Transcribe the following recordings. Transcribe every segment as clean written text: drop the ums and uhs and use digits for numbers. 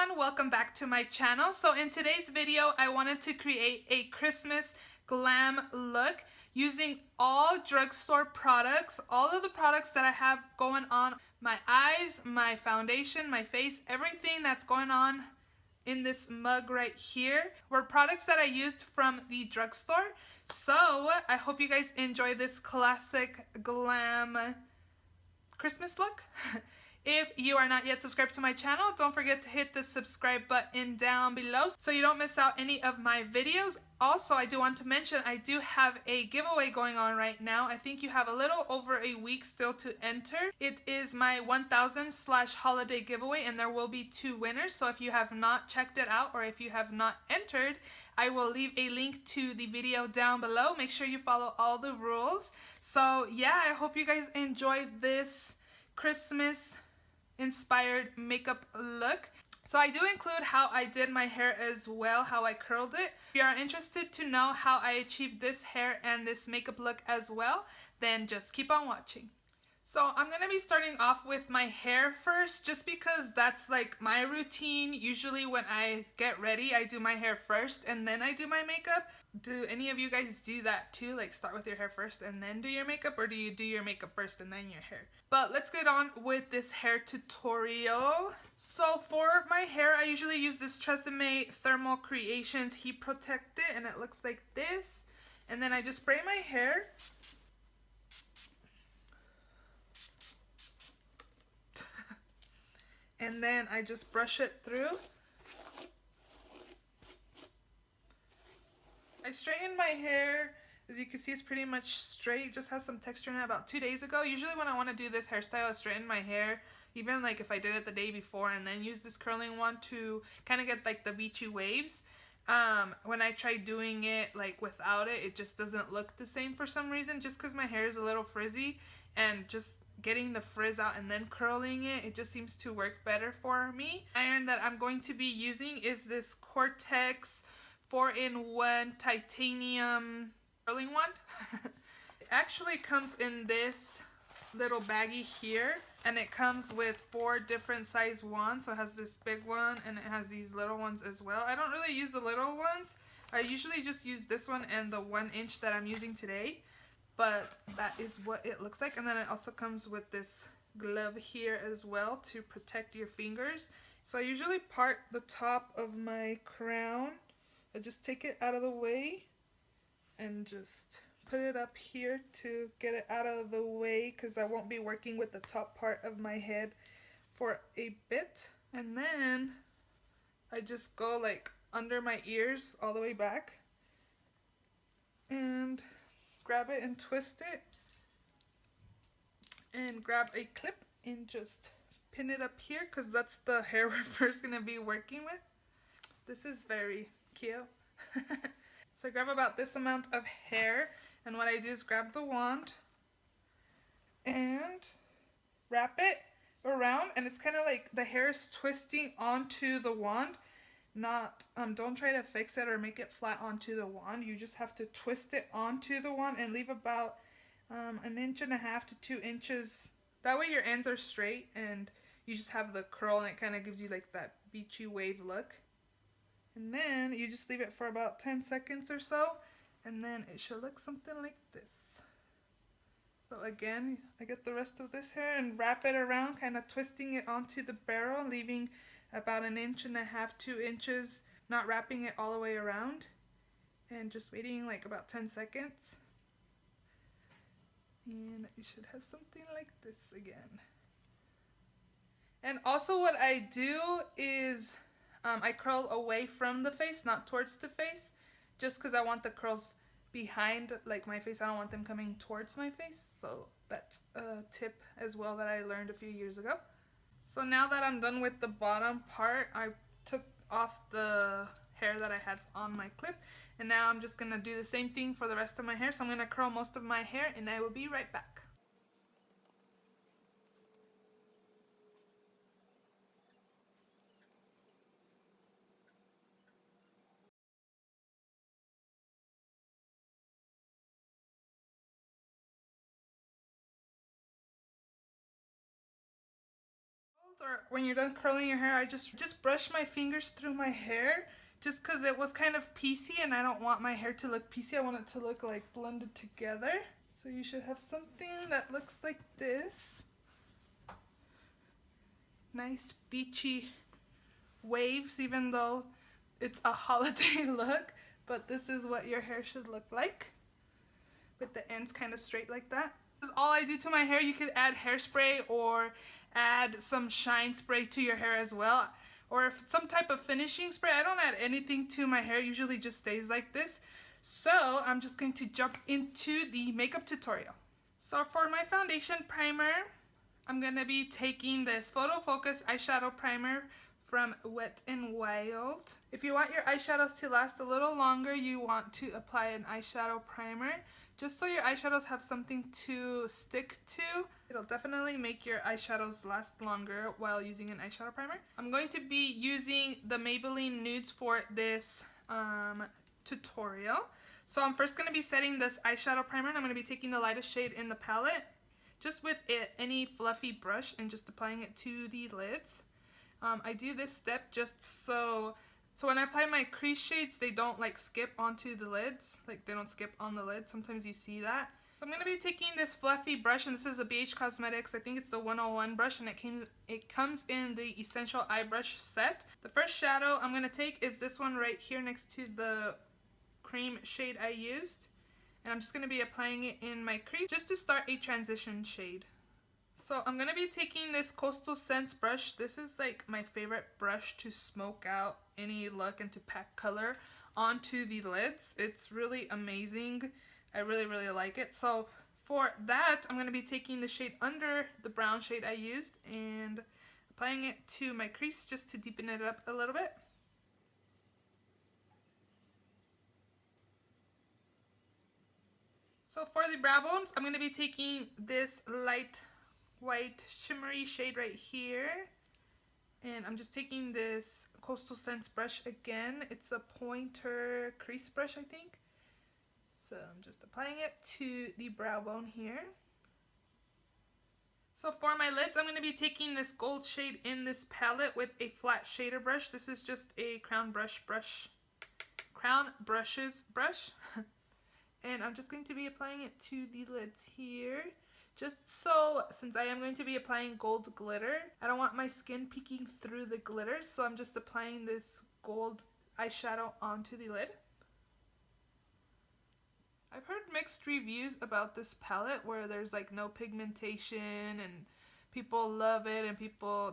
everyone, welcome back to my channel. So in today's video I wanted to create a Christmas glam look using all drugstore products, all of the products that I have going on my eyes, my foundation, my face, everything that's going on in this mug right here were products that I used from the drugstore. So I hope you guys enjoy this classic glam Christmas look. If you are not yet subscribed to my channel, don't forget to hit the subscribe button down below so you don't miss out any of my videos. Also, I do want to mention I do have a giveaway going on right now. I think you have a little over a week still to enter. It is my 1000/holiday giveaway and there will be 2 winners. So if you have not checked it out or if you have not entered, I will leave a link to the video down below. Make sure you follow all the rules. So yeah, I hope you guys enjoy this Christmas inspired makeup look. So I do include how I did my hair as well, how I curled it. If you are interested to know how I achieved this hair and this makeup look as well, then just keep on watching. So I'm going to be starting off with my hair first just because that's like my routine. Usually when I get ready, I do my hair first and then I do my makeup. Do any of you guys do that too? Like start with your hair first and then do your makeup, or do you do your makeup first and then your hair? But let's get on with this hair tutorial. So for my hair, I usually use this Tresemme Thermal Creations Heat Protectant and it looks like this. And then I just spray my hair. And then I just brush it through. I straightened my hair. As you can see, it's pretty much straight. It just has some texture in it about 2 days ago. Usually when I want to do this hairstyle, I straighten my hair. Even like if I did it the day before and then use this curling one to kind of get like the beachy waves. When I try doing it like without it, it just doesn't look the same for some reason. Just because my hair is a little frizzy, and just getting the frizz out and then curling it, it just seems to work better for me. The iron that I'm going to be using is this Cortex 4-in-1 titanium curling wand. It actually comes in this little baggie here, and it comes with 4 different size wands. So it has this big one and it has these little ones as well. I don't really use the little ones. I usually just use this one and the 1-inch that I'm using today. But that is what it looks like. And then it also comes with this glove here as well to protect your fingers. So I usually part the top of my crown. I just take it out of the way and just put it up here to get it out of the way, because I won't be working with the top part of my head for a bit. And then I just go like under my ears all the way back and grab it and twist it and grab a clip and just pin it up here, because that's the hair we're first going to be working with. This is very cute. So I grab about this amount of hair, and what I do is grab the wand and wrap it around, and it's kind of like the hair is twisting onto the wand. Not don't try to fix it or make it flat onto the wand. You just have to twist it onto the wand and leave about 1.5 inches to 2 inches. That way your ends are straight and you just have the curl, and it kind of gives you like that beachy wave look. And then you just leave it for about 10 seconds or so, and then it should look something like this. So again, I get the rest of this hair and wrap it around, kind of twisting it onto the barrel, leaving about 1.5 inches, 2 inches, not wrapping it all the way around, and just waiting like about 10 seconds. And you should have something like this again. And also what I do is I curl away from the face, not towards the face, just because I want the curls behind like my face. I don't want them coming towards my face. So that's a tip as well that I learned a few years ago. So now that I'm done with the bottom part, I took off the hair that I had on my clip, and now I'm just going to do the same thing for the rest of my hair. So I'm going to curl most of my hair and I will be right back. Or when you're done curling your hair, I just brush my fingers through my hair just because it was kind of piecey and I don't want my hair to look piecey. I want it to look like blended together. So you should have something that looks like this. Nice beachy waves, even though it's a holiday look, but this is what your hair should look like with the ends kind of straight like that. This is all I do to my hair. You could add hairspray or add some shine spray to your hair as well, or if some type of finishing spray. I don't add anything to my hair, usually just stays like this. So I'm just going to jump into the makeup tutorial. So for my foundation primer, I'm going to be taking this Photofocus eyeshadow primer from Wet n Wild. If you want your eyeshadows to last a little longer, you want to apply an eyeshadow primer just so your eyeshadows have something to stick to. It'll definitely make your eyeshadows last longer while using an eyeshadow primer. I'm going to be using the Maybelline Nudes for this tutorial. So I'm first going to be setting this eyeshadow primer, and I'm going to be taking the lightest shade in the palette just with any fluffy brush and just applying it to the lids. I do this step just so when I apply my crease shades, they don't like skip onto the lids. Like they don't skip on the lid. Sometimes you see that. So I'm going to be taking this fluffy brush, and this is a Beige Cosmetics. I think it's the 101 brush, and it comes in the Essential Eye Brush set. The first shadow I'm going to take is this one right here next to the cream shade I used. And I'm just going to be applying it in my crease just to start a transition shade. So I'm going to be taking this Coastal Scents brush. This is like my favorite brush to smoke out any look and to pack color onto the lids. It's really amazing. I really, really like it. So for that, I'm going to be taking the shade under the brown shade I used and applying it to my crease just to deepen it up a little bit. So for the brow bones, I'm going to be taking this light white shimmery shade right here, and I'm just taking this Coastal Scents brush again. It's a pointer crease brush, I think. So I'm just applying it to the brow bone here. So for my lids, I'm going to be taking this gold shade in this palette with a flat shader brush. This is just a Crown Brushes brush. And I'm just going to be applying it to the lids here. Just so, since I am going to be applying gold glitter, I don't want my skin peeking through the glitter, so I'm just applying this gold eyeshadow onto the lid. I've heard mixed reviews about this palette where there's like no pigmentation and people love it and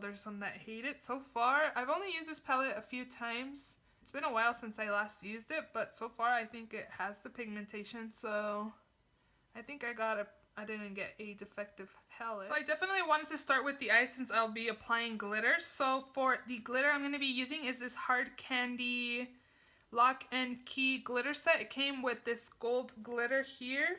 there's some that hate it. So far, I've only used this palette a few times. It's been a while since I last used it, but so far I think it has the pigmentation, so I think I didn't get a defective palette. So I definitely wanted to start with the eyes since I'll be applying glitter. So for the glitter I'm going to be using is this Hard Candy Lock and Key glitter set. It came with this gold glitter here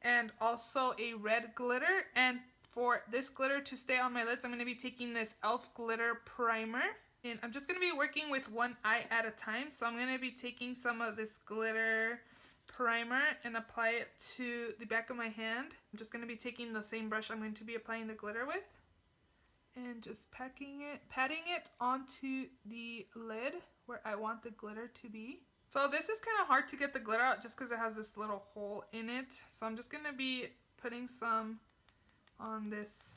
and also a red glitter. And for this glitter to stay on my lids, I'm going to be taking this e.l.f. glitter primer. And I'm just going to be working with one eye at a time. So I'm going to be taking some of this glitter primer and apply it to the back of my hand. I'm just going to be taking the same brush I'm going to be applying the glitter with and just patting it onto the lid where I want the glitter to be. So this is kind of hard to get the glitter out just because it has this little hole in it. So I'm just going to be putting some on this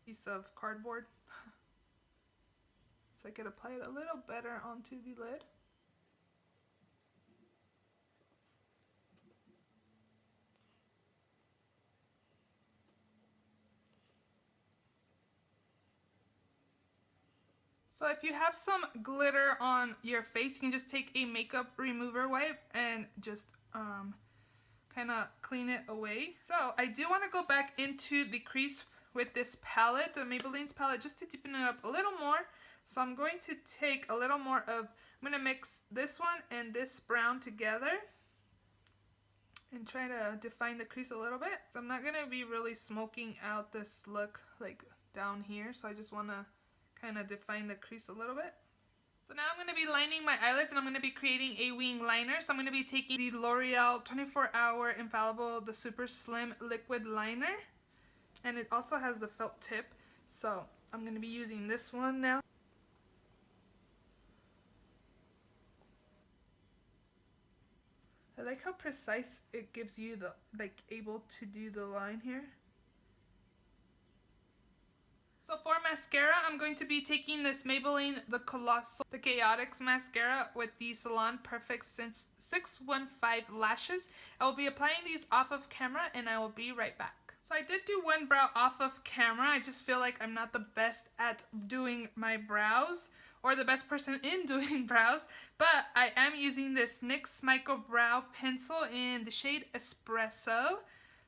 piece of cardboard so I could apply it a little better onto the lid. So if you have some glitter on your face, you can just take a makeup remover wipe and just kind of clean it away. So I do want to go back into the crease with this palette, the Maybelline's palette, just to deepen it up a little more. So I'm going to take a little more of, I'm going to mix this one and this brown together and try to define the crease a little bit. So I'm not going to be really smoking out this look like down here, so I just want to kind of define the crease a little bit. So now I'm going to be lining my eyelids and I'm going to be creating a wing liner. So I'm going to be taking the L'Oreal 24-Hour Infallible, the Super Slim Liquid Liner. And it also has the felt tip. So I'm going to be using this one now. I like how precise it gives you the, like, able to do the line here. So for mascara, I'm going to be taking this Maybelline The Colossal, the Chaotix mascara with the Salon Perfect Sense 615 lashes. I will be applying these off of camera and I will be right back. So I did do one brow off of camera. I just feel like I'm not the best at doing my brows or the best person in doing brows, but I am using this NYX Micro Brow Pencil in the shade Espresso.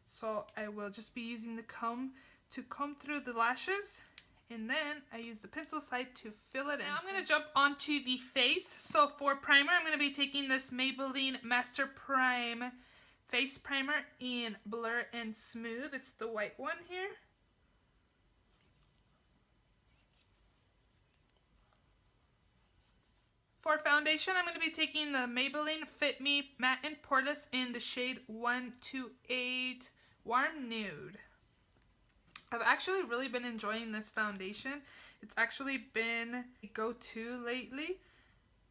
So I will just be using the comb to comb through the lashes, and then I use the pencil side to fill it in. Now I'm going to jump onto the face. So for primer, I'm going to be taking this Maybelline Master Prime Face Primer in Blur and Smooth. It's the white one here. For foundation, I'm going to be taking the Maybelline Fit Me Matte and Poreless in the shade 128 Warm Nude. I've actually really been enjoying this foundation. It's actually been a go-to lately.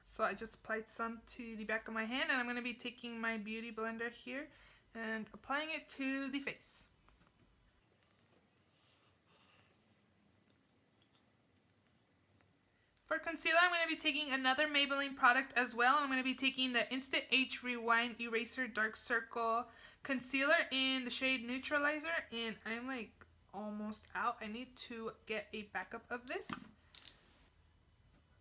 So I just applied some to the back of my hand, and I'm going to be taking my beauty blender here and applying it to the face. For concealer, I'm going to be taking another Maybelline product as well. I'm going to be taking the Instant Age Rewind Eraser Dark Circle Concealer in the shade Neutralizer, and I'm like almost out. I need to get a backup of this,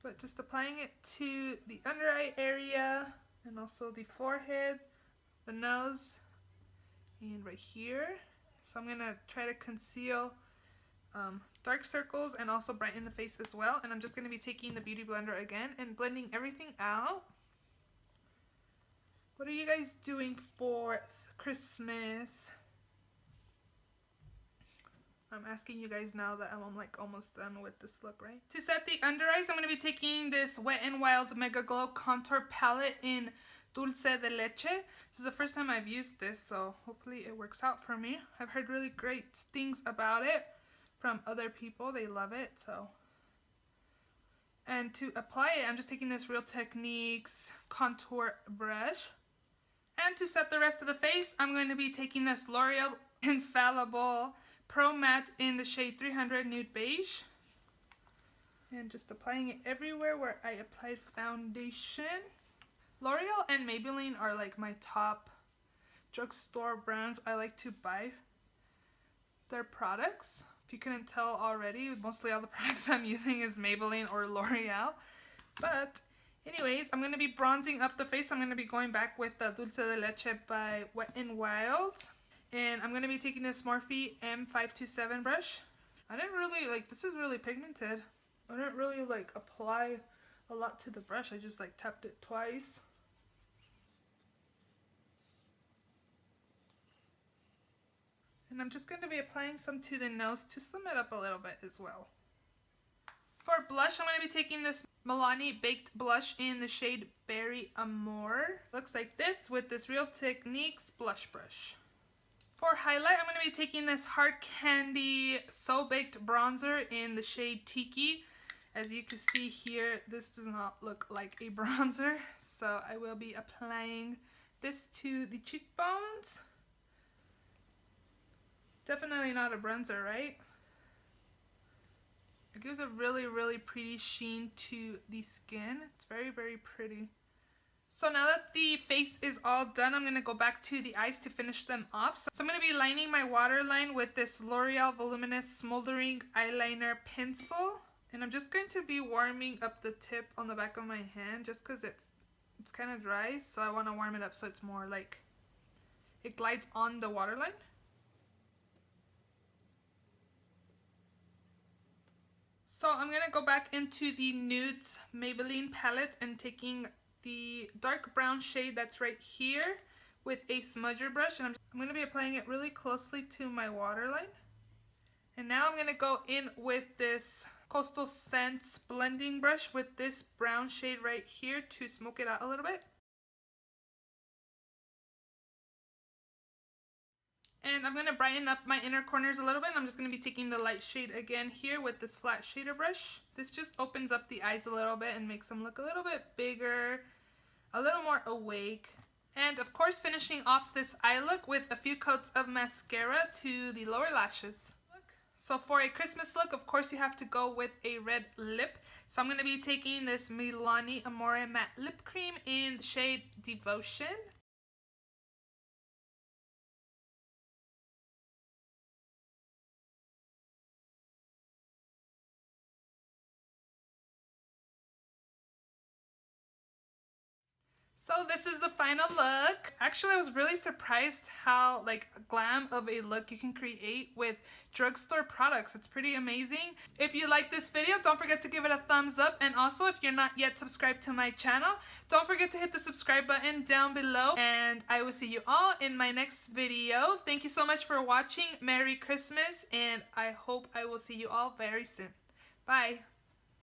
but just applying it to the under eye area and also the forehead, the nose, and right here. So I'm gonna try to conceal dark circles and also brighten the face as well, and I'm just gonna be taking the beauty blender again and blending everything out. What are you guys doing for Christmas? I'm asking you guys now that I'm like almost done with this look, right? To set the under eyes, I'm going to be taking this Wet n Wild Mega Glow Contour Palette in Dulce de Leche. This is the first time I've used this, so hopefully it works out for me. I've heard really great things about it from other people. They love it, so. And to apply it, I'm just taking this Real Techniques contour brush. And to set the rest of the face, I'm going to be taking this L'Oreal Infallible Pro Matte in the shade 300 Nude Beige, and just applying it everywhere where I applied foundation. L'Oreal and Maybelline are like my top drugstore brands. I like to buy their products. If you couldn't tell already, mostly all the products I'm using is Maybelline or L'Oreal. But anyways, I'm going to be bronzing up the face. I'm going to be going back with the Dulce de Leche by Wet n Wild. And I'm going to be taking this Morphe M527 brush. I didn't really, like, this is really pigmented. I didn't really, like, apply a lot to the brush. I just, like, tapped it twice. And I'm just going to be applying some to the nose to slim it up a little bit as well. For blush, I'm going to be taking this Milani Baked Blush in the shade Berry Amore. Looks like this with this Real Techniques blush brush. For highlight, I'm going to be taking this Hard Candy So Baked Bronzer in the shade Tiki. As you can see here, this does not look like a bronzer, so I will be applying this to the cheekbones. Definitely not a bronzer, right? It gives a really, really pretty sheen to the skin. It's very, very pretty. So now that the face is all done, I'm going to go back to the eyes to finish them off. So I'm going to be lining my waterline with this L'Oreal Voluminous Smoldering Eyeliner Pencil. And I'm just going to be warming up the tip on the back of my hand just because it's kind of dry. So I want to warm it up so it's more like it glides on the waterline. So I'm going to go back into the Nudes Maybelline palette and taking the dark brown shade that's right here with a smudger brush, and I'm going to be applying it really closely to my waterline. And now I'm going to go in with this Coastal Scents blending brush with this brown shade right here to smoke it out a little bit. And I'm going to brighten up my inner corners a little bit. I'm just going to be taking the light shade again here with this flat shader brush. This just opens up the eyes a little bit and makes them look a little bit bigger, a little more awake. And of course, finishing off this eye look with a few coats of mascara to the lower lashes. So for a Christmas look, of course, you have to go with a red lip. So I'm going to be taking this Milani Amore Matte Lip Cream in the shade Devotion. So this is the final look. Actually, I was really surprised how glam of a look you can create with drugstore products. It's pretty amazing. If you like this video, don't forget to give it a thumbs up. And also, if you're not yet subscribed to my channel, don't forget to hit the subscribe button down below. And I will see you all in my next video. Thank you so much for watching. Merry Christmas. And I hope I will see you all very soon. Bye.